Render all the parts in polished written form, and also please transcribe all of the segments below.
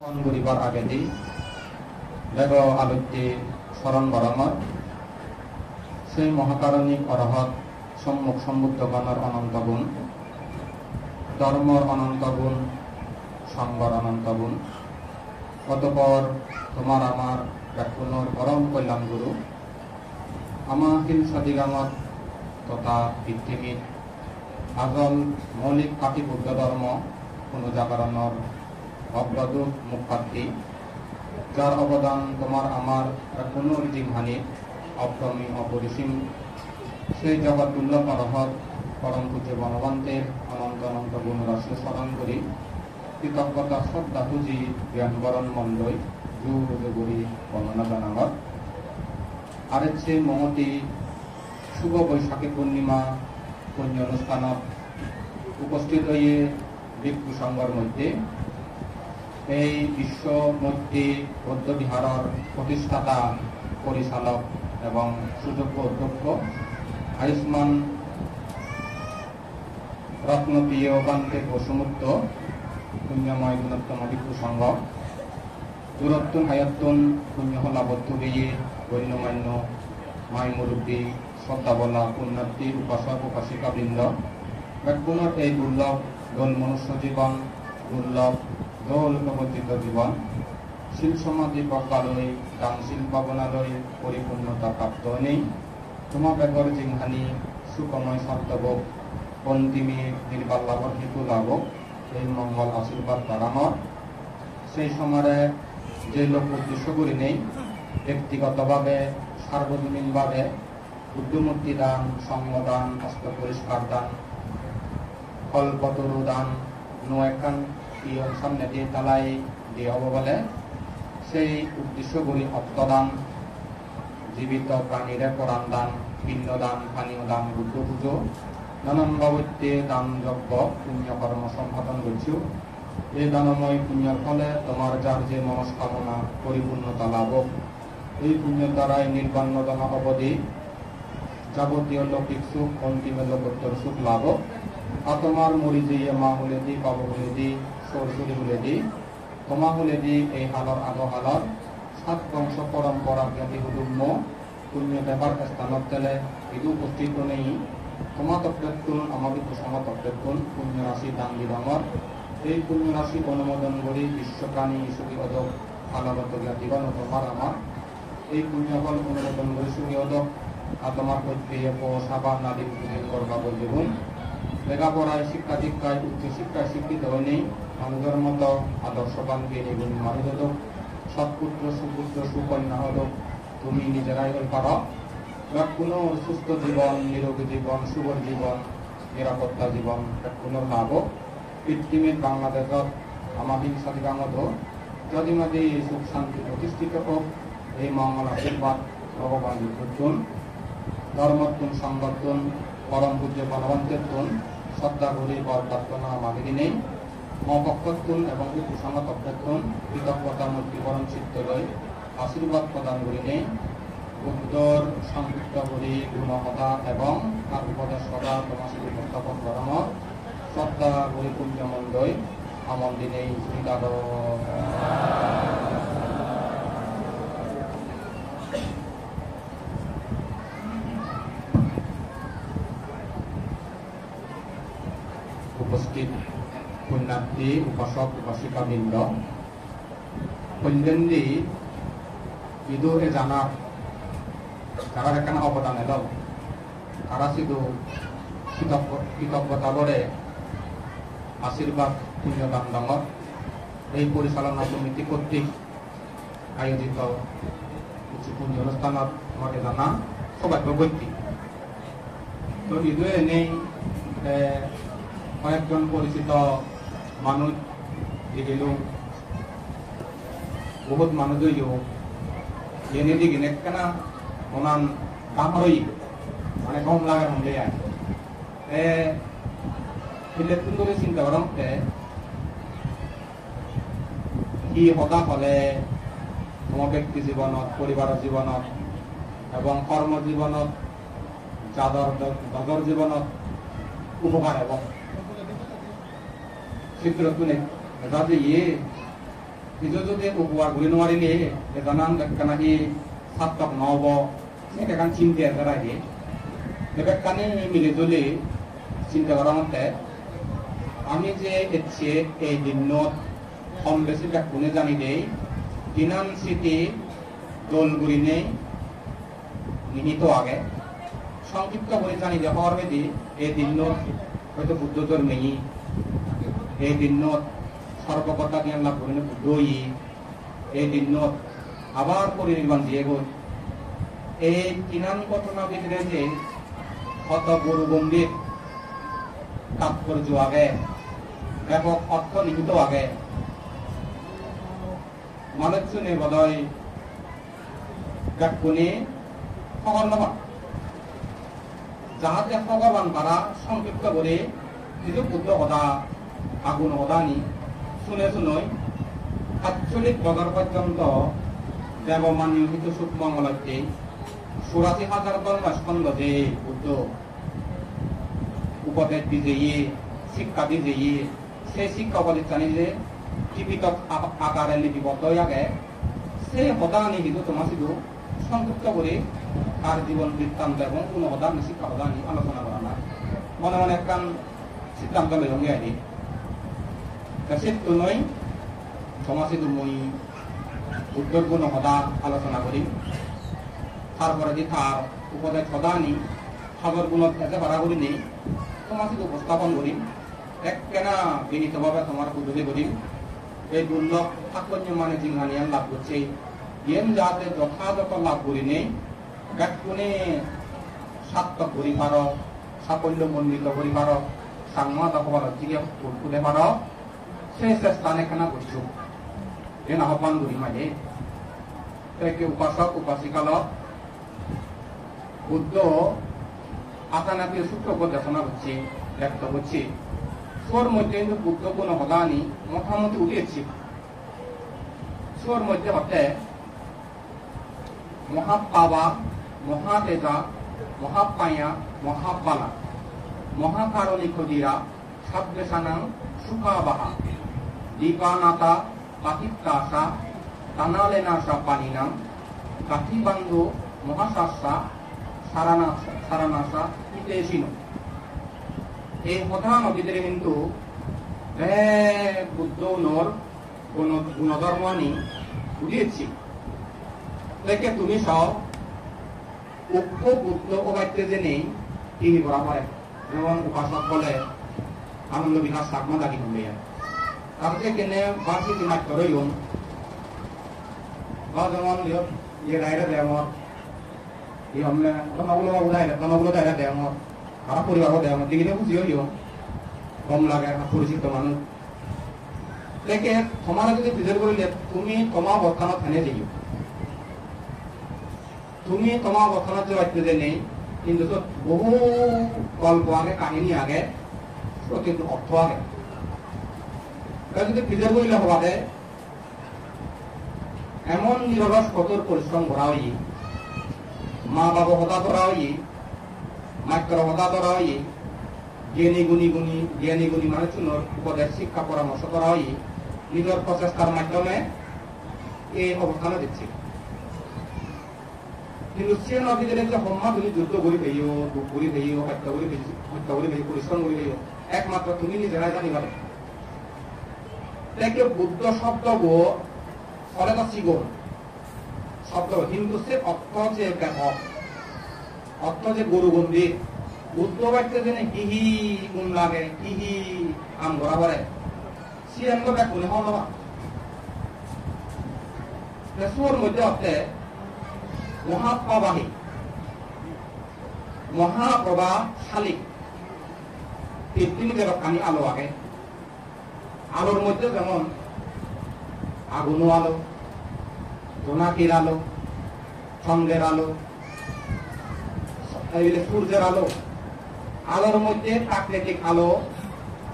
করিবার আগে দিই দেব আলোচ্যে স্মরণ বরামত সেই মহাকারণিক অরহত সম্মুখ সম্বুদ্ধগণের অনন্ত গুণ, ধর্মর অনন্ত গুণ, সঙ্গর অনন্ত গুণ। অতঃপর তোমার আমার ব্যাকুণর পরম কল্যাণ গুরু আমাহিল সদিগামত তথা পৃথিবীর আগল মৌলিক পাটি বুদ্ধ ধর্ম পুনঃজাগরণের অগ্রদূত মুখার্থী, যার অবদান তোমার আমার পুনর্জিমহানি অপ্রমী অপরিসীম, সেই জগৎ দুর্লভ অরহত পরম পূজ্য বনবন্তের অনন্ত অনন্ত গুণরাশি স্মরণ করি কৃতজ্ঞতা শ্রদ্ধা পুঁজি জ্ঞানবরণ মন্ডই যুগরি বর্ণনা জানাগত। আরেছে মহতি শুভ বৈশাখী পূর্ণিমা পুণ্য অনুষ্ঠানত উপস্থিত হয়ে ভিক্ষু সংঘর মধ্যে এই বিশ্ব মধ্যে বৌদ্ধবিহারের প্রতিষ্ঠাতা, পরিচালক এবং সুযোগ্য অধ্যক্ষ আয়ুষ্মান রত্নপ্রিয় বান্তে বসুমুক্ত পুণ্যময় গুণোত্তম ভিক্ষু সংঘ দূরত্বন হায়াত্তন পুণ্যহলাবদ্ধ গিয়ে গণ্যমান্য মাই মুরব্বী শ্রদ্ধাবলা পুণ্যার্থী উপাসক উপাসিকা বৃন্দ, ব্যাকুণর এই দুর্লভ দোল মনুষ্য জীবন, দুর্লভ দোল প্রবর্তিত জীবন শিল সমাধি প্রজ্ঞালয় দানশীল পাবনালয় পরিপূর্ণতা প্রাপ্ত নেই তোমার বেগর জিংহানি সুকময় সন্তভোগ অন্তিমী নির্বাল লাভর হেতু লাভক এই মঙ্গল আশীর্বাদ বাড়ানোর সেই সময়ে যে লোক উদ্দেশ্য করি নেই ব্যক্তিগতভাবে সার্বজনীনভাবে বুদ্ধমূর্তি দান, সঙ্গদান, হস্ত পরিষ্কার দান, কল্পতরু দান নয়খান পিয়ন সামনে দিয়ে তালাই দিয়ে হব বলে সেই উদ্দেশ্যগুলি অর্থদান, জীবিত প্রাণীরে পরাণ দান, পিণ্ডদান, পানীয় দান, বুদ্ধ পুজো নানান বাবত্যে দান যজ্ঞ পুণ্যকর্ম সম্পাদন করছো। এই দানময় পুণ্যের ফলে তোমার যার যে মনস্কামনা পরিপূর্ণতা লাভ, এই পুণ্যের দ্বারাই নির্বাণ দানা অবধি যাবতীয় লৌকিক সুখ, অন্তিম লোকোত্তর সুখ লাভ। আতমার মরি দিয়ে মা হলে দি, পাব হলে দি, সরসরি হলে দি, তোমা হলে দি এই হালর আগো হালর সাত বংশ পরম্পরা জ্ঞাতি হুদুম্ম পুণ্য ব্যাপার স্থানত তেলে ইদু উপস্থিত নেই তোমা তপ্রেতুন আমাদের কুসম তপ্রেতুন পুণ্য রাশি দান বিধমর এই পুণ্য রাশি অনুমোদন করি বিশ্বপ্রাণী সুখী অদক আলাগত জ্ঞাতিগণ তোমার আমার এই পুণ্যফল অনুমোদন করি সুখী অদক আতমার প্রত্যেয় সাবা নারী পুজোর করবা বলবেন। লেখাপড়ায় শিক্ষা দীক্ষায় উচ্চ শিক্ষায় শিক্ষিত হয়নি মানুষের মতো আদর্শবান জ্ঞানী গুণী মানুষ হতো, সৎপুত্র সুপুত্র সুকন্যা হতো তুমি নিজেরাই হল পারো। কোনো সুস্থ জীবন, নিরোগী জীবন, শুভর জীবন, নিরাপত্তা জীবন কোনো লাভ পৃথিবীর বাংলাদেশত আমাদের সাধিকামত যদি মাঝে সুখ শান্তি প্রতিষ্ঠিত হোক এই মঙ্গল আশীর্বাদ ভগবান বুদ্ধুন ধর্মত্তুন সংগঠন পরম পূজ্য বনবন্তের তুন শ্রদ্ধা করি বর প্রার্থনা মাগিনি নেই মপক্ষতুন এবং কুসংগত অভ্যর্থন কৃতজ্ঞতা মূর্তিবরণ চিত্ত লই আশীর্বাদ প্রদান করি নেই বুদ্ধর সংযুক্ত করি গুণকথা এবং তার উপদেশ সদা তোমার সাথে উপস্থাপন করানো শ্রদ্ধা করি পুণ্যমণ্ডই আমল দিনেই শ্রীদাদ উপস্থিত পুণ্যার্থী উপাসক উপাসিকা বৃন্দ, কল্যাণী ইদুরে জানা যারা এখানে অবদান এল তারা শুধু কৃতজ্ঞতা বলে আশীর্বাদ পুণ্যদান দমর এই পরিচালনা সমিতি কর্তৃক আয়োজিত কিছু পুণ্য অনুষ্ঠানত আমাকে জানা সৌভাগ্যবতী। তো ইদুরে এনেই কয়েকজন পরিচিত মানুষ দিল বহুত মানুষই এনে দিকে কেনা ওনান দামরই মানে কম লাগে মনে সিলেক্ট করে চিন্তা করম কি হতা হলে তোমার ব্যক্তি জীবনত, পরিবারের জীবনত এবং কর্মজীবনত, যাদর জীবনত উপকার এবং চিত্র তুলে যাতে কিছু যদি উপহার ঘুরে নোৱাৰিলে এজনান কানাহি ছাত্ৰক নহ'ব সেনেকৈ চিন্তা কৰাই দিয়ে এবাৰকানি মিলি জুলি চিন্তা কৰা মতে আমি যে এছে এই দিনত কম বেছি কোনে জানি দেই কিনান স্মৃতি দোলগুড়ি নেই নিহিত আগে সংক্ষিপ্ত করে জানি যে হওয়ার বেদি এই দিনত হয়তো বুদ্ধ ধর্মেই এই দিনত সর্বকথা জ্ঞান লাভ করেন বুদ্ধই এই দিনত আবার পরিনির্বাণ দিয়ে গই এই কিনান ঘটনা ভিতরে যে শত গুরু গম্ভীর তাৎপর্য আগে ব্যাপক অর্থ নিহিত আগে মানুষজনে বোধহয় ব্যাকুণে খবর নবা যাহাতে ভগবান তারা সংক্ষিপ্ত করে কিছু বুদ্ধ কথা আগুন হদানি শুনে শুনই ৪৭ বছর পর্যন্ত দেবমান্য কিছু সুকমঙ্গলকে ৮৪,০০০ ধর্মস্কন্ধ যে বুদ্ধ উপদেশ দিয়ে শিক্ষা দিয়ে সেই শিক্ষা উপদেশ জানি যে জীবিত আকারে লিপিবদ্ধ আগে সেই হদানি কিন্তু তোমার শুধু সংক্ষিপ্ত করে তার জীবন বৃত্তান্ত এবং কোনো হদানি শিক্ষা হদানি আলোচনা করা না মনে মনে একখান সিদ্ধান্ত লই আনি সেটু নয় সমাজে মই বুদ্ধর কোনো হদা আলোচনা করি তারপরে যে তার উপদেশ হদানি খবর গুণ এতে ভাড়া করি নেই সমাজে উপস্থাপন করি এক কেনা বিনীতভাবে তোমার উদ্যোগে করি এই দুর্লভ তাৎপর্য মানে জিংহানিয়ান লাভ করছে ইয়েন যাতে যথাযথ লাভ করি নেই ব্যাকুণে সার্থক করি পার সাফল্য মণ্ডিত করি পার সাংমাদ হবার দিকে ফুটে পার সেই চেষ্টা নেখানা করছো এন আহ্বান করি মাঝে তাকে উপাসক উপাসিকাল বুদ্ধ আতানাকে সূত্র উপদেশনা করছে ব্যক্ত করছে সোর মধ্যে কিন্তু বুদ্ধ কোন হদানি মোটামুটি উঠেছে সোর মধ্যে হতে মহাপাবা মহাতেজা মহাপায়া মহাবালা মহাকারণী খদিরা সাববেশানাং সুখাবাহা দীপানাতা পাতিত্তাসা তানালেনাসা পানিনাম কাঠিবান্ধু মহাশাসা সারানাসা ইতেশিনো এই প্রধান নদীদের কিন্তু বুদ্ধ নর গুণধর্ম আনি উঠিয়েছি দেখে তুমি সব উক্ত বুদ্ধ অবাক্য যে নেই তিনি বরাবর যেমন উপাসক বলে আনন্দ বিকাশ থাকমা দাগি করলে তার যে কেনে বার্ষিক নাট্য রইল বা যেমন ইয়ে দায়রা দেওয়ার এই আমরা তনগুলো দায়রা দেওয়ার তারা পরিবারও দেওয়ার দিকে বুঝিও ইও কম লাগে পরিচিত মানুষ দেখে তোমার যদি বিচার করিলে তুমি তোমার অবস্থানত থানে যাইও তুমি তোমার অবস্থানত যে বাচ্চা যে নেই কিন্তু বহু গল্প আগে কাহিনী আগে কিন্তু অর্থ আগে যদি বিচার করিলে হবাতে এমন নিরলস কঠোর পরিশ্রম করা হই মা বাবা হতা করা হই মাত্র হতা করা হই জ্ঞানী গুণী মানুষজনের উপদেশ শিক্ষা পরামর্শ করা হই নিজের প্রচেষ্টার মাধ্যমে এই অবস্থানে দিচ্ছে কিন্তু সে নদীদের যে সম্মান তুমি যুদ্ধ করে পেয়েও দুঃখ করে পেয়েও হত্যা করে পেয়েও পরিশ্রম করে পেয়েও একমাত্র তুমি নিজেরাই জানি পারো দেখে বুদ্ধ শব্দ গো ফলে তো শিগর শব্দ কিন্তু সে অর্থ যে ব্যাপক অর্থ যে গরুগন্ধি বুদ্ধ বাক্যে যে হিহি গুণ লাগে হিহি আম ধরা পড়ে সে এমন ব্যাগ মনে হল না সুর মধ্যে অর্থে মহাপ্রবাহী মহাপ্রবাহ শালিক পৃথিবী যেরকম আমি আলো আগে আলোর মধ্যে যেমন আগুনও আলো জোনাকির আলো চন্দ্রের আলো সূর্যের আলো আলোর মধ্যে প্রাকৃতিক আলো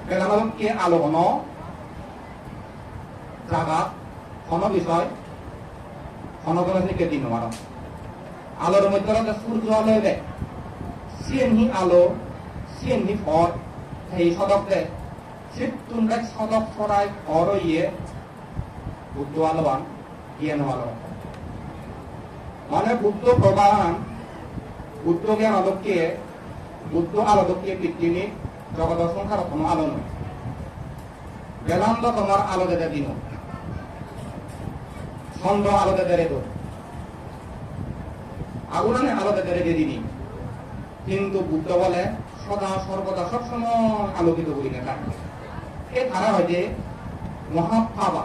বেলাকে আলো ঘন জাগাত ঘন বিষয় ঘন ঘন থেকে দিন আলোর মধ্যে সূর্য আলো এলে সিএনহি আলো সিএনহি ফল এই সদক দেয় তোমরা সদক ছড়ায় ঘর ইয়ে বুদ্ধ আলোবান জ্ঞান আলোবান মানে বুদ্ধ প্রধান বুদ্ধ জ্ঞান আলোককে বুদ্ধ আলোককে পৃথিবী জগৎ সংসার কোনো আলো নয় বেদান্ত তোমার আলো দেবে দিন ছন্দ আলো দেবে রেদো আগুনে আলো দেবে রেখে দিনি কিন্তু বুদ্ধ বলে সদা সর্বদা সবসময় আলোকিত করি না থাকে এই ধারা হয় যে মহাভাবা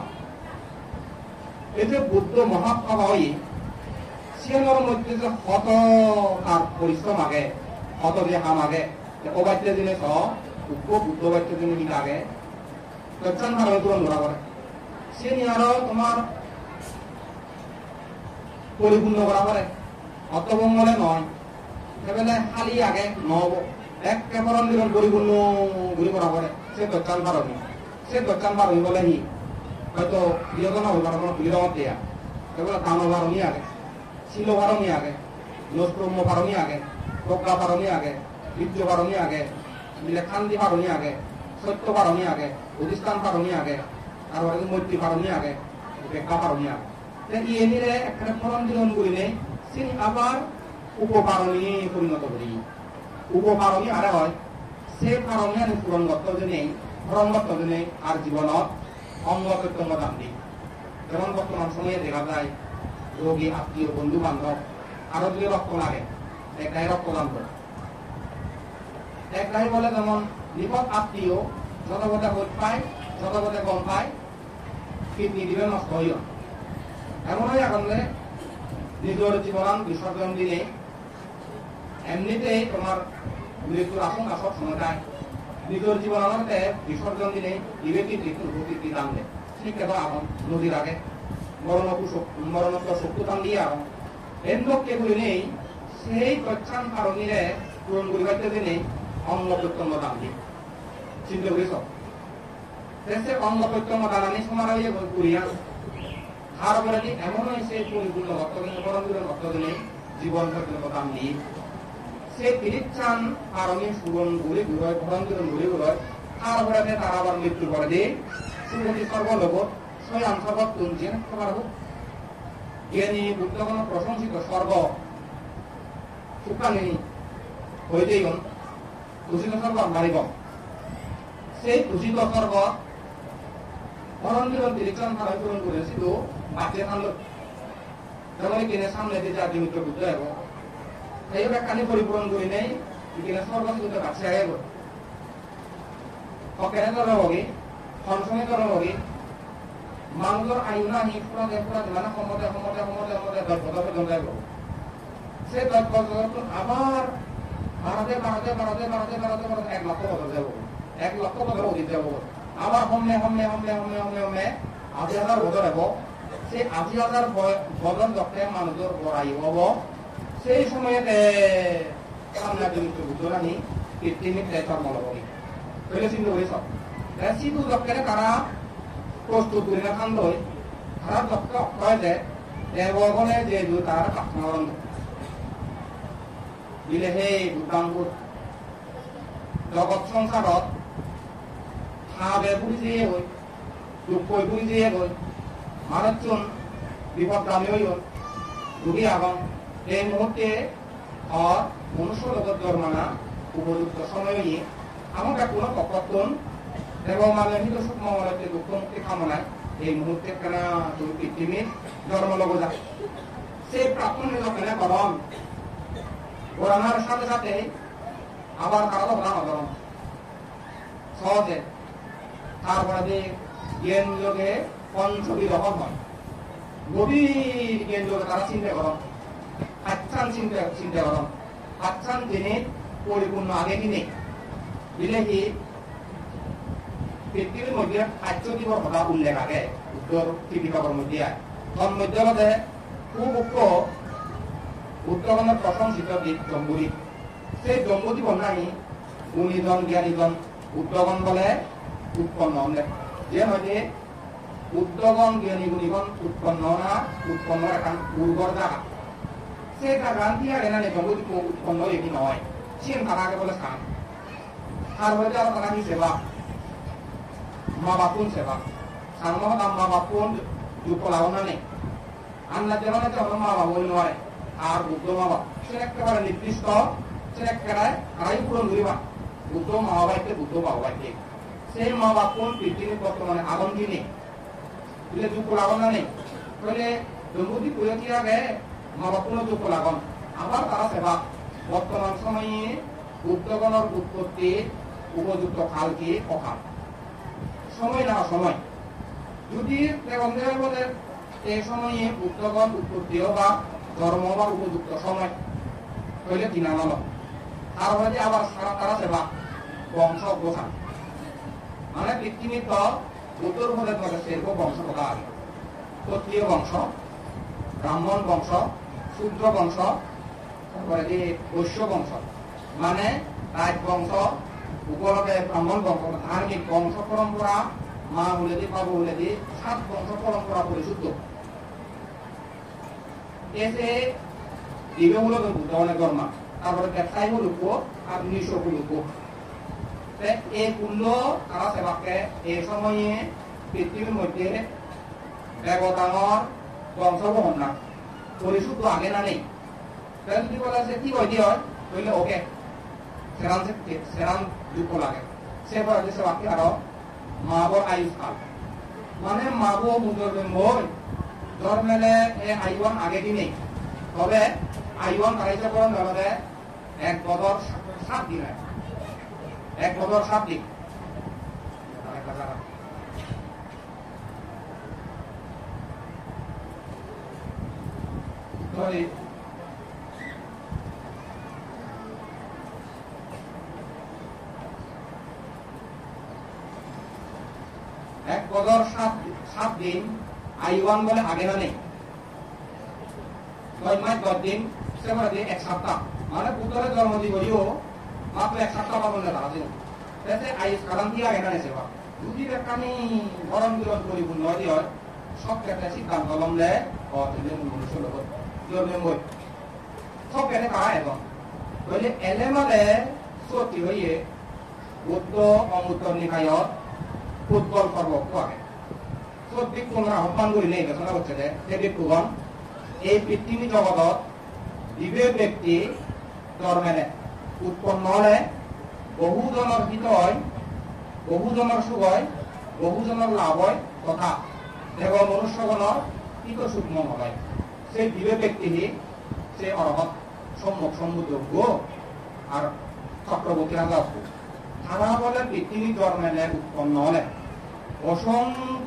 এই যে বুদ্ধ মহাভাবা হই সিয়ানোর মধ্যে যে হত তার পরিশ্রম আগে হত যে হাম আগে অবাচ্য জিনিস বুদ্ধ বাচ্য জিনিস আগে তৎসান ভাবে পূরণ করা করে সে নিয়ে আরো তোমার পরিপূর্ণ করা করে অর্থবঙ্গলে নয় সেবেলে খালি আগে নহব এক কেমন দিন পরিপূর্ণ গুলি করা করে সে তৎসান ভারণী সে তৎসান ভারণী বলে হি হয়তো বিয়োজন হবার কোনো বিরমত দেয়া সেগুলো দান ভারণী আগে শিল ভারণী আগে নস্ব্রহ্ম ভারণী আগে প্রজ্ঞা ভারণী আগে বীর্য ভারণী আগে খান্তি ভারণী আগে সত্য ভারণী আগে অধিষ্ঠান ভারণী আগে তারপরে মৈত্রী ভারণী আগে ব্যাখ্যা ভারণী আগে ইয়ে নিলে একটা ফলন দিলন করি নেই তিনি আবার উপকারণী পরিণত করি উপকারণী আরে হয় সে কারণে আমি পূরণ করতে নেই ভরণ করতে নেই আর জীবনত অঙ্গ প্রত্যঙ্গ দান দিই যেমন বর্তমান সময়ে দেখা যায় রোগী আত্মীয় বন্ধু বান্ধব আরো যদি রক্ত লাগে একটাই রক্তদান করে একটাই বলে যেমন নিকট আত্মীয় যতবতে বোধ পায় যতবতে গম পায় কিডনি দিবে নষ্ট হইল এমনই আনলে নিজের জীবন বিসর্জন দিলে এমনিতেই তোমার মৃত্যুর আশঙ্কা সব সময় যায় নিজের জীবনতে বিসর্জন দিলে দিবে কি দান দেয় ঠিক কেন এখন নদীর আগে মরণত্ব শক্তি দান দিয়ে এখন এর লোককে বলি নেই সেই তৎসান কারণীরে পূরণ করিবার দিনে অঙ্গ প্রত্যঙ্গ দান দিয়ে চিন্তা করিস সে অঙ্গ প্রত্যঙ্গ দানানি সমারোহ করিয়া আর বলে কি এমন সে পরিপূর্ণ ভক্ত ভক্ত দিনে জীবন পর্যন্ত দান দিয়ে সে তিরিচ্ছান কারণে সুরন ঘুরে ঘুরয় ভরণ ঘুরে ঘুরয় আর বলে তারা আবার মৃত্যু করে দিয়ে শ্রীমতী সর্বলোক স্বয়ং সর্বত তুলছে তোমার জ্ঞানী বুদ্ধগণ প্রশংসিত স্বর্গ সুখানি হইতেই দূষিত স্বর্গ মারিব সেই দূষিত স্বর্গ ভরণ তিরিচ্ছান ভাড়া পূরণ করেছিল বাঁচিয়ে থাকলো যেমন কিনে সামনে দিয়ে জাতি মিত্র বুদ্ধ এবং এই ব্যাখ্যানি পরিপূরণ করি নেই কিনে স্বর্গ শুধু কাছে আগে অকেনে ধরবি সংসঙ্গে ধরবি মানুষের আইন আহি পুরাতে মানে সমতে দক্ষতা পর্যন্ত যাব সে দক্ষতা আবার বাড়াতে 1 লক্ষ বছর যাব 1 লক্ষ বছর অধিক যাব আবার হমনে 80,000 বছর যাব সেই 80,000 বছর যখন মানুষের বড়াই হব সেই সময়তে সামনে জিনিস বুঝলানি পৃথিবীতে জন্ম লবি তাহলে চিন্তা করি সব সিধু যখন তারা প্রস্তুত করি না খান্দ তারা যখন অক্ষয় যে দেবগণে যে তার কাঠমারণ দিলে হে বুদ্ধাঙ্গুর জগৎ সংসারত হাবে বুড়ি দিয়ে হই দুঃখ বুড়ি দিয়ে হই মানুষজন বিপদগামী হইল রুগী আগম এই মুহূর্তে মনুষ্য জগৎ জন্মানা উপযুক্ত সময় নিয়ে আমাকে কোনো কপত্তন এবং মানবিক সূক্ষ্ম মনে দুঃখ মুক্তি কামনায় এই মুহূর্তে কেনা পৃথিবীর জন্ম লগ যায় সেই প্রাপ্তন যখন গরম গরমের সাথে সাথে আবার কারো গরম গরম সহজে তারপরে জ্ঞান যোগে পঞ্চবী রকম হয় গভীর জ্ঞান যোগে তারা চিন্তা গরম আচ্ছান চিন্তা গরম আচ্ছান জিনিস পরিপূর্ণ আগে কিনে দিলে কি পৃথিবীর মধ্যে 8 দিবস কথা উল্লেখ আগে উত্তর টিপিকার মধ্যে তন্মধ্যে সুমুখ্য উত্তরণের প্রশংসিত দিক জম্বুরি সেই জম্বুতি বন্যানি গুণীজন জ্ঞানীজন উদ্যোগন বলে উৎপন্ন যে হয়ে উদ্যোগন জ্ঞানী গুণীগণ উৎপন্ন এখন উর্বর জায়গা সেই জায়গা দিয়ে এনে জম্বুতি উৎপন্ন এটি নয় চীন থাকাকে বলে স্থান আর হয়ে আরো থাকা কি সেবা মা বাপুন সেবা সাংমহতাম মা বাপুন যুগ লাভ না নেই আন্না যেমন যেমন মা বাবা ওই নয় আর বুদ্ধ মা বাবা সে একেবারে নির্দিষ্ট সে একেবারে তারাই পূরণ করিবা বুদ্ধ মা বাবাইতে বুদ্ধ বাবা বাইতে সেই মা বাপ কোন পৃথিবীর বর্তমানে আগন কিনে বুঝলে যুগ লাভ না নেই তাহলে দম্পতি কুড়ি আগে মা বাপ কোনো যুগ লাগন আবার তারা সেবা বর্তমান সময়ে বুদ্ধগণের উৎপত্তি উপযুক্ত কাল কি অকাল সময় না সময় যদি বলে এই সময়ে বুদ্ধগণ উৎপত্তিও বা ধর্ম বা উপযুক্ত সময় হইলে কিনা নল তারপরে আবার তারা সেবা বংশ গোসা মানে পৃথিবীর তো উত্তর হলে ধরে সেরকম বংশ কথা আগে ক্ষত্রিয় বংশ ব্রাহ্মণ বংশ শূদ্র বংশ তারপরে যে বৈশ্য বংশ মানে রাজবংশ উপলব্ধে ব্রাহ্মণ বংশ ধার্মিক বংশ পরম্পরা মা বলে দি বাবু বলে দি 7 বংশ পরম্পরা পরিশুদ্ধ এসে দিবে হলো বুদ্ধগণের ধর্ম তারপরে ব্যবসায়ী হল আর নিঃস্ব হল এই কুল্ল তারা সেবাকে এই সময়ে পৃথিবীর মধ্যে দেবতাঙর বংশগ্রহণ না পরিশুদ্ধ আগে না নেই যদি বলা যে কি হয় হইলে ওকে সেরান যুগ লাগে সে বলে সেবাকে আরো মাবর আয়ুষ্কাল মানে মাবো মুজর মই ধর্মেলে আয়ুয়ান আগে দিনেই তবে আয়ুয়ান কারাইতে পড়েন ধরে 1 বছর 7 দিন 1 বছর 7 দিন এক বছর 7 দিন আইওয়ান বলে আগে না নেই 9 মাস 10 দিন সে বলে 1 সপ্তাহ মানে বুদ্ধের জন্মদিবসও মাত্র 1 সপ্তাহ পালন করা আছে তাতে আইস কারণ দিয়ে আগে না সেবা যদি একখানি গরম বিরোধ পরিপূর্ণ হয় সব ক্ষেত্রে সিদ্ধান্ত লমলে মনুষ্য লোক মই সব ক্ষেত্রে কারা এবং বলে এলেমালে সত্যি হইয়ে বুদ্ধ অমৃত নিকায়ত ফুটবল পর্ব আগে চব্বিশ তোমরা আহ্বান করিলে আলোচনা করছে যে ব্যক্তিগণ এই পৃথিবী জগতত বিবেক ব্যক্তি ধর্মেলে উৎপন্ন হলে বহুজনের হিত হয় বহুজনের সুখ হয় বহুজনের লাভ হয় তথা দেব মনুষ্যগণের হিত সূক্ষ্ম হয় সেই বিবেক ব্যক্তি সে অরহত সম্মুখ সমুদ্র আর চক্রবর্তী রাজা তারা বলে পৃথিবী জন্মেলে উৎপন্ন হলে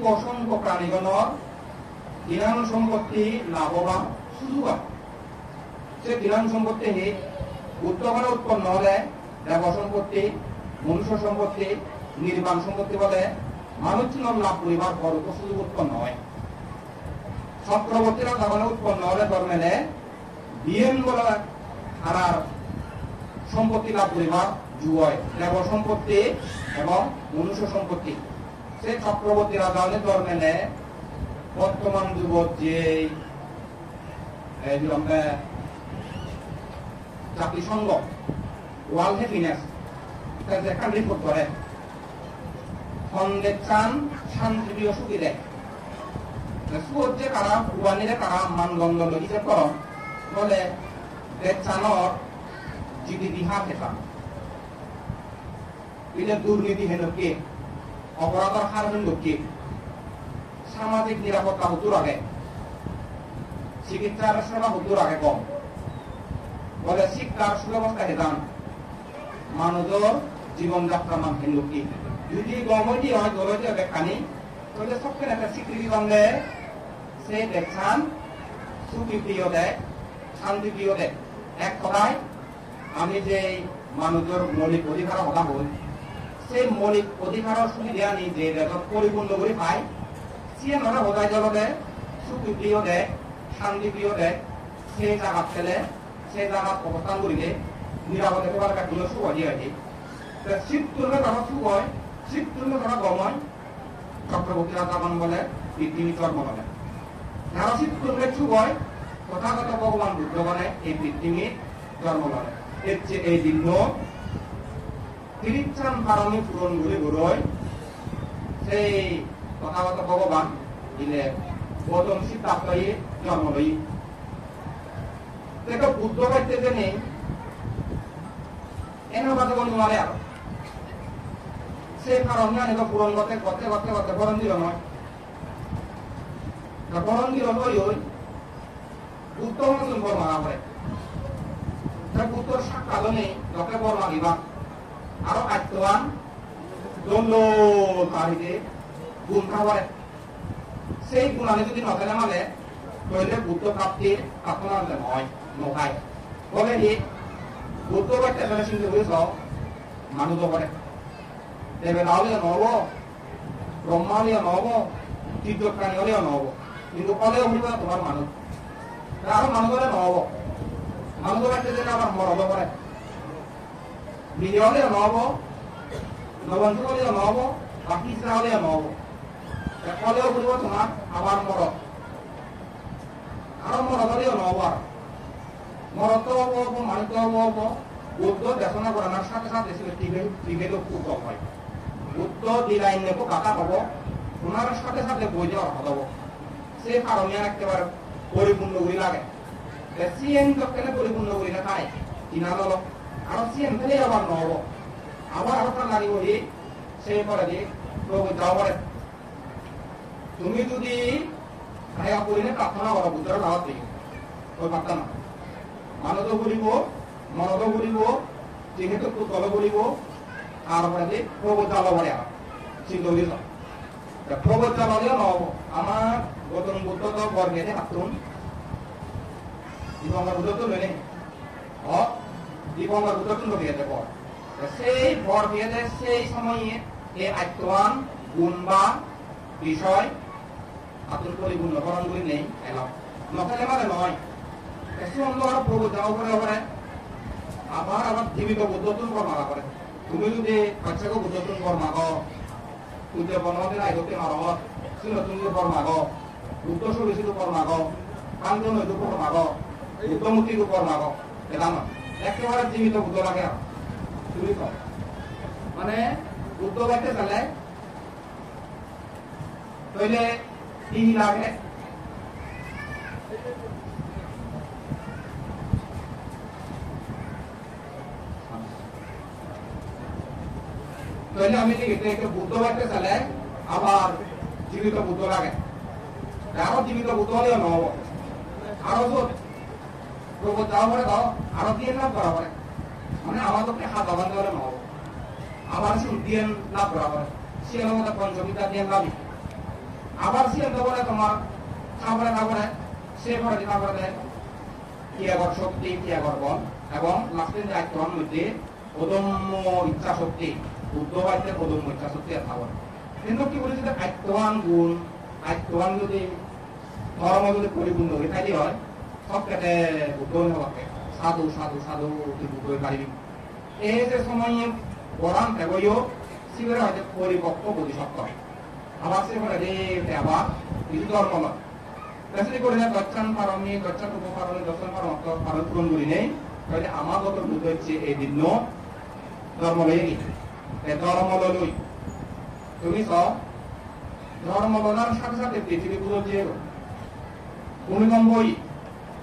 অসংখ্য প্রাণীগণের জ্ঞান সম্পত্তি লাভবান সুযোগ হয় সে জ্ঞান সম্পত্তি বুদ্ধগণে উৎপন্ন হলে দেব সম্পত্তি মনুষ্য সম্পত্তি নির্বাণ সম্পত্তি বলে মানুষ লাভ করিবার বড় সুযোগ উৎপন্ন হয় চক্রবর্তীরা যখন উৎপন্ন হলে জন্মেলে বিয়েন বলে হারার সম্পত্তি লাভ করিবার যুগ হয় দেব সম্পত্তি এবং মনুষ্য সম্পত্তি সে চক্রবর্তী রাজা জন্মেলে বর্তমান যুগত যে জাতিসংঘ ওয়ার্ল্ড হ্যাপিনেস একটা রিপোর্ট করে সন্দেহ চান শান্তিপ্রিয় সুখী দেয় সুখ যে কারা কুয়ানিরে কারা মানদণ্ড হিসেব কর বলে চানর জিডিপি হার হেতা দুর্নীতি হেন কে অপরাধের হার হেন কে সামাজিক নিরাপত্তা হতুর আগে চিকিৎসার সেবা হতুর আগে কম বলে শিক্ষার সুব্যবস্থা হেতান মানুষের জীবনযাত্রা মান হেন কি যদি গমতি হয় দলতি হবে খানি তাহলে সবখানে একটা স্বীকৃতি বান্ধে সে দেখছান সুখী প্রিয় দেয় শান্তি প্রিয় দেয় এক কথায় আমি যে মানুষের মৌলিক অধিকার কথা বল সেই মৌলিক অধিকারের সুবিধা নি যে দেশত পরিপূর্ণ করে পায় সে নয় বোঝাই জলতে সুখী প্রিয় দেয় শান্তি প্রিয় দেয় সেই জায়গাত ফেলে সেই জায়গাত অবস্থান করিলে নিরাপদে তোমার একটা গুলো সুখ দিয়ে আছে শীত তুললে তারা সুখ হয় শীত তুললে তারা গম হয় চক্রবর্তী রাজাগণ বলে পৃথিবী জন্ম বলে যারা শীত তুললে সুখ হয় তথাগত ভগবান বুদ্ধগণে এই পৃথিবীর জন্ম বলে এর চেয়ে এই দিন তিরিচান পারমি পূরণ করে বেরোয় সেই তথাগত ভগবান দিলে গৌতম সিদ্ধার্থ জন্ম লই দেখো বুদ্ধ পাইতে যে নেই এনে কথা বলি মারে আর সে কারণে অনেক পূরণ করতে করতে করতে করতে বরণ দিল নয় বরণ দিল নয় ওই বুদ্ধ মতন বর মারা পড়ে বুদ্ধর সাক্ষাৎ নেই লোকে বর মারিবা আরো আত্মবান দন্ড তারিখে গুণ খাবারে সেই গুণানে যদি নথেলে মানে তৈলে বুদ্ধ প্রাপ্তির আপনার নয় নখায় বলে হি বুদ্ধ বাচ্চা ফেলে চিন্তা করে সব মানুষ করে দেবে হলেও নহব ব্রহ্মা হলেও নহব তীর্থপ্রাণী হলেও নহব কিন্তু হলেও হইব তোমার মানুষ আরো মানুষ হলে নহব মানুষ বাচ্চা যেন আবার মরব করে নিজে হলেও নহব নবন্ধু হলেও নহব বাকি ইচ্ছা হলেও নহব হলেও হইব তোমার আবার মরব আরো মরদ হলেও নহব আর মরত হব মানিত হব বুদ্ধ দেশনা করানোর সাথে সাথে টিকে খুব কম হয় বুদ্ধ দিলাইন নেব কাটা হব ওনার সাথে সাথে বই যাওয়ার হব সে কারণে একেবারে পরিপূর্ণ করি লাগে সিএন কেন পরিপূর্ণ করি না খায় কিনা দল আরো সিএন ফেলে আবার নহব আবার আরো লাগি বলি সেই করে দিয়ে যাও পারে তুমি যদি ভাইয়া করিলে প্রার্থনা করো বুদ্ধের দাওয়াত দিই ওই পারতা না মানদ বলিব মনদ বলিব যেহেতু দল বলিব তারপরে যে প্রবচাল বলে চিন্তা করি প্রবচাল হলে নহব আমার গৌতম বুদ্ধ তো বর্গেতে হাতুন দীপঙ্কর বুদ্ধ তো নেই দীপঙ্কর বুদ্ধ তো নদীতে বর সেই বর বিয়েতে সেই সময়ে এই আত্মবান গুণবান বিষয় আতুল পরিপূর্ণকরণ করি নেই এলাম নখালে মানে নয় সুন্দর প্রভু যাও করে করে আবার আবার জীবিত বুদ্ধতুন কর মারা করে তুমি যদি বাচ্চাকে বুদ্ধতুন কর মাগো তুই বনমতে আইগতে মারত শুনো তুমি কর মাগো বুদ্ধ সরিষিত কর মাগো কান্ত নৈদ কর মাগো বুদ্ধমূর্তি কর মাগো এলাম একেবারে জীবিত বুদ্ধ লাগে তুমি কর মানে বুদ্ধ বাইতে চালে তইলে কি লাগে তাহলে আমি একটা বুদ্ধ বাইতে চালে আবার জীবিত বুদ্ধ লাগে আরো জীবিত বুদ্ধ হলেও নহব আরো প্রভু যাও করে দাও আরো দিয়ে লাভ করা পারে মানে আমাদেরকে হাত আবান দেওয়ালে নহব আবার দিয়ে লাভ করা পারে সিএর মধ্যে পঞ্চবিদ্যা দিয়ে লাভই আবার সিএর দেবলে তোমার খাবারে সে করে দিতে পারে ক্রিয়াগর শক্তি ক্রিয়াগর বল এবং লাস্টের যে আত্মার মধ্যে অদম্য ইচ্ছা শক্তি বুদ্ধ বাড়িতে অদম্য ইচ্ছা শক্তি আর খাবার কিন্তু কি বলেছে যে আত্মবান যদি ধর্ম যদি পরিপূর্ণ হয়ে থাকি হয় সব কেটে বুদ্ধ হওয়াকে সাধু সাধু সাধু বুদ্ধ হয়ে পারিবি এই যে সময়ে বরান থাকইও শিবের হয়তো পরিপক্ক বোধিসত্ত্ব আবার সে করে রে আবার কিছু ধর্ম নয় বেশি করে দচ্ছান পারমি দচ্ছান উপপারণে দর্শন পারণ পূরণ করি নেই তাহলে আমার গত বুদ্ধ হচ্ছে এই দিন ধর্ম লয়ে গেছে ধর্ম লই তুমি সব ধর্ম লনার সাথে সাথে পৃথিবী পুরো দিয়ে ভূমিকম্পই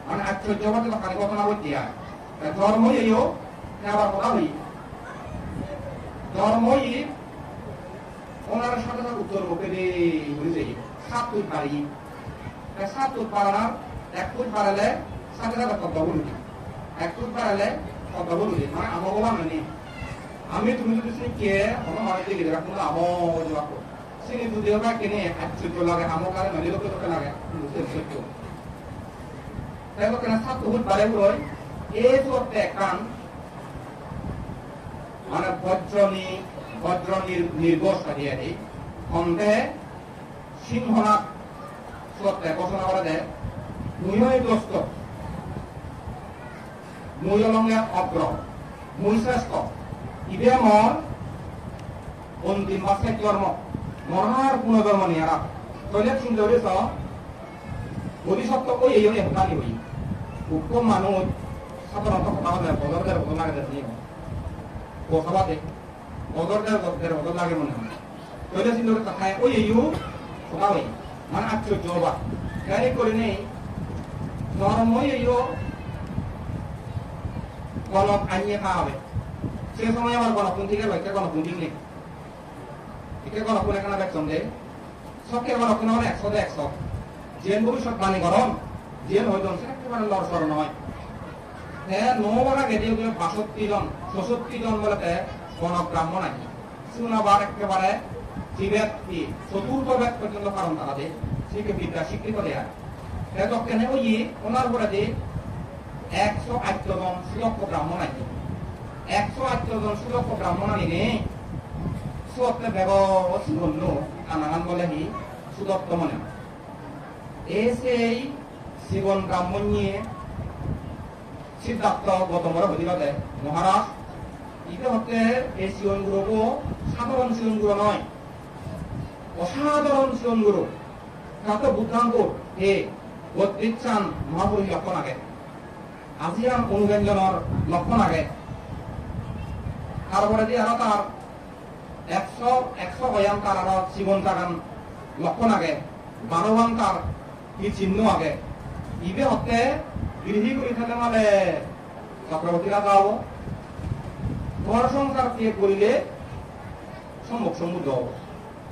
মানে আশ্চর্যবাদী কানে ঘটনা বলতে হয় ধর্মই এইও আবার কথা হই ধর্মই ওনার সাথে সাথে উত্তর মুখে দিয়ে বুঝে 7 ফুট বাড়ি 7 ফুট বাড়ানোর 1 ফুট বাড়ালে সাথে সাথে কত বলুন 1 ফুট বাড়ালে কত বলুন মানে আমার বলা মানে আমি তুমি যদি কে কোনো মানুষ দিকে রাখবো আমো জবাব সিনি যদি ওরা কেনে আশ্চর্য লাগে আমো কারে মানে লোকে লোকে লাগে বুঝতে সত্য দেখো কেন 7 ফুট বাড়ে বই এই সত্যি কান মানে বজ্র নির্গোষ দিয়ে দেয় খন্ডে সিংহনাথ সত্যি ঘোষণা করে দেয় মুই দোস্ত মুই অলঙ্গে অগ্র মুই শ্রেষ্ঠ ইবে মর অন্তিম মাসে জন্ম মরার পুনর্জন্ম নিয়ে তৈলে সুন্দরী বোধিসত্ত্ব ওই এই হেতানি হই উত্তম মানুষ সাধারণত কথা বলে বদরদের বদল লাগে নিয়ে বসবাতে বদরদের বদল লাগে মনে হয় তৈলে সুন্দরী কথায় ওই এই কথা হই মানে আশ্চর্য বা গাড়ি করে নেই ধর্মই এইও গণক আনিয়ে খাওয়া হবে সে সময় আমার গণপুন থেকে লক্ষ্যে গণপুন ঠিক নেই একে গণপুন এখানে দেখছেন যে সবকে গণপুন আমার 100 জেন ভবিষ্যৎ বাণী গরম জেন হইত সে একেবারে লড়সর নয় হ্যাঁ 9 বারা গেটে 62 জন 64 জন বলতে গণক ব্রাহ্মণ আনি সুনাবার একেবারে জীবেদ কি চতুর্থ বেদ পর্যন্ত কারণ তারা দে শিখে বিদ্যা স্বীকৃত দেয়া এত কেন ওই ওনার পরে যে 108 জন সুলক্ষ ব্রাহ্মণ আনি 108 জন সুলক্ষ ব্রাহ্মণ আনি সত্যে ব্যবস্থ আনাগান বলে হি সুদত্ত মনে সেই জীবন ব্রাহ্মণ নিয়ে সিদ্ধার্থ গৌতমরা হতে মহারাজ ইতে হচ্ছে এই শিবন গুরু সাধারণ শিবন গুরু নয় অসাধারণ শিবন গুরু তাতে বুদ্ধাঙ্গ হে বত্রিশান মহাপুরুষ লক্ষণ আগে আজিয়ান অনুব্যঞ্জনের লক্ষণ আগে তারপরে দিয়ে আরো তার 100 বয়ান তার আরো জীবন জাগান লক্ষণ আগে 12 বান তার কি চিহ্ন আগে ইবে হতে গৃহী করে থাকে মানে চক্রবর্তী রাজা হব ঘর সংসার দিয়ে করিলে সম্মুখ সমুদ্র হব